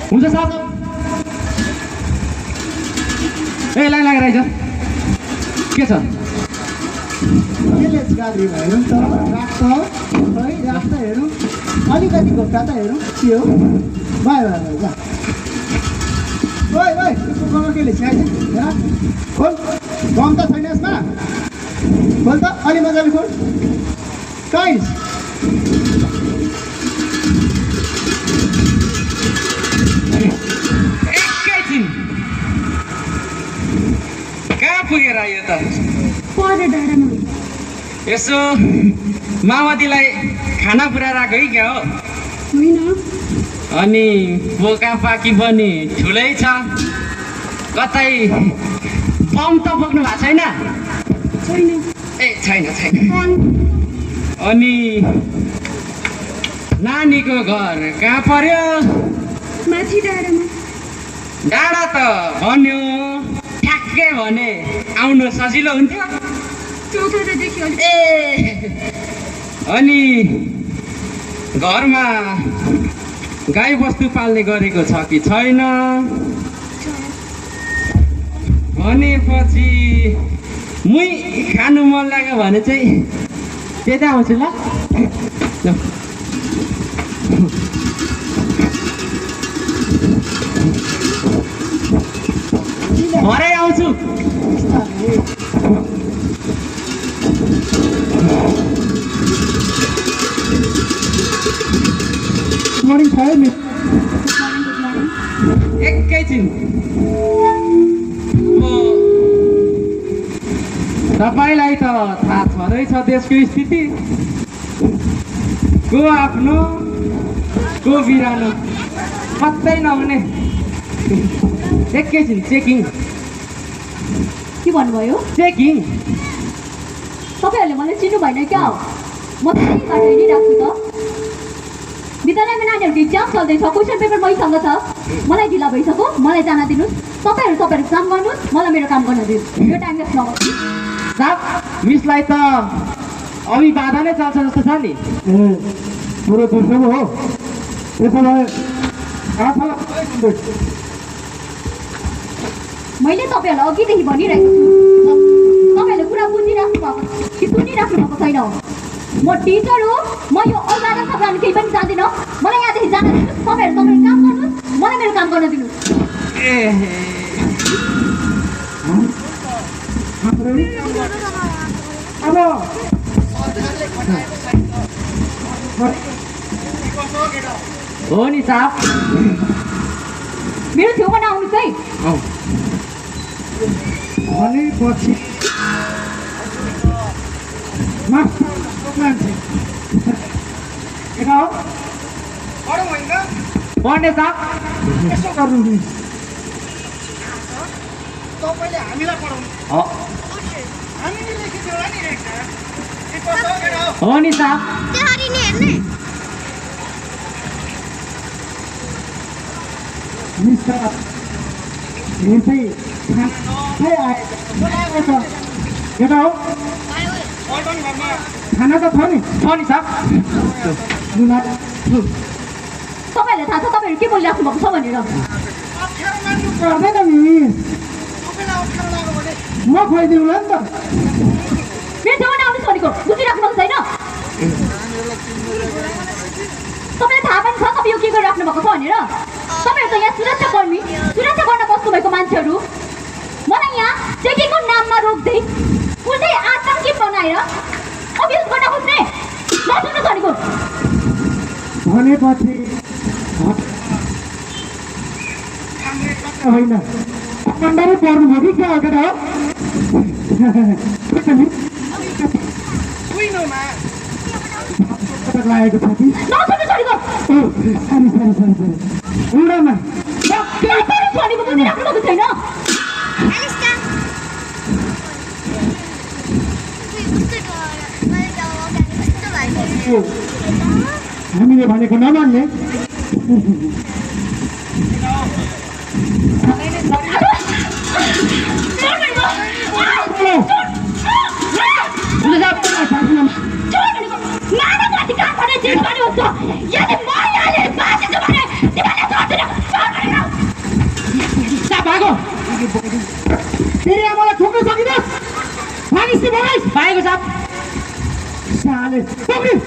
हुन्छ साहब ए लाइन लागेर आइज के छ गाडी हेरौँ त राख्छ है राख्छ हेरौँ अलिकति घोप्टा त हेरौँ के हो भयो भयो जा ओइ ओइ त्यसको कलर के लेख्छ खोल गम त छैन यसमा खोल त अलि मजाले खोल टाइल्स एकैछिन कहाँ पुगेर आयो त यसो माओवादीलाई खाना पुऱ्याएर आएको है क्या हो अनि बोका पाकी पनि ठुलै छ कतै बम त बोक्नु भएको छैन ए छैन छैन अनि नानीको घर कहाँ पर्यो माथि डाँडामा डाँडा त भन्यो ठ्याक्कै भने आउनु सजिलो हुन्थ्यो ए अनि घरमा गाई बस्तु पाल्ने गरेको छ कि छैन भनेपछि मुई खानु मन लाग्यो भने चाहिँ त्यता आउँछु ल भरे आउँछु मर्निङ भयो नि एकैछिन तपाईँलाई त थाहा छँदैछ देशको स्थिति को आफ्नो को बिरानो कतै नहुने एकैछिन चेकिङ के भन्नुभयो चेकिङ तपाईँहरूले मलाई चिन्नु भएन क्या हो म त बाटो हिँडिरहेको छु त विद्यालयमा नानीहरूको इक्जाम चल्दैछ क्वेसन पेपर मैसँग छ मलाई ढिला भइसक्यो मलाई जान दिनुहोस् तपाईँहरूको काम गर्नुहोस् मलाई मेरो काम गर्न दिनुहोस् यो टाइम वेस्ट नगर्नु साहब मिसलाई त अभिवादन नै चल्छ जस्तो छ नि ए पुरो बिर्सेको हो त्यसो भए मैले तपाईँहरूलाई अघिदेखि भनिरहेको छु तपाईँहरूले कुरा बुझिराख्नु भएको कि सुनिराख्नु भएको छैन म टिचर हो म यो औजारा सजाउनु केही पनि जान्दिनँ मलाई यहाँदेखि जान दिनुहोस् तपाईँहरू तपाईँको काम गर्नुहोस् मलाई मेरो काम गर्न दिनुहोस् अब हो नि साहब मेरो छेउमा नआउनुहोस् है भनेपछि मान्छे पढ्ने साहब यसो गर्नु नि तपाईँले हामीलाई पढाउनु हामीले लेखेको होला नि हो नि साहब केटा हो खाना त छ नि साहब तपाईँहरूलाई थाहा छ तपाईँहरू के बोलिराख्नु भएको छ भनेर पर्दैन नि म खुवाइदिउँला नि त मेरो छेउमा नआउनुहोस् भनेको बुझिराख्नु भएको छैन तपाईँलाई थाहा पनि छ तपाईँ यो के गरिराख्नु भएको छ भनेर तपाईँहरू त यहाँ सुरक्षा कर्मी सुरक्षा गर्न बस्नुभएको मान्छेहरू मलाई यहाँ चेकिङको नाममा रोक्दै कुनै आतङ्की बनाएर अभ्यास गर्न खोज्ने नसुन्नु भनेको भनेपछि होइन कमान्डरै पर्नुभयो कि क्या हो केटा हो लागेको छ कि नसुन्नु भनेको सरी उडामा भनेको बुझिराख्नु भएको छैन हामीले भनेको नमान्ने नानाको अधिकार भने जे पनि हुन्छ यदि म यहाँले बाँचेछु भने फेरि आमालाई ठोक्न सकिँदोस् भागिस् कि भगाइस् पाएको छ साले पक्रियो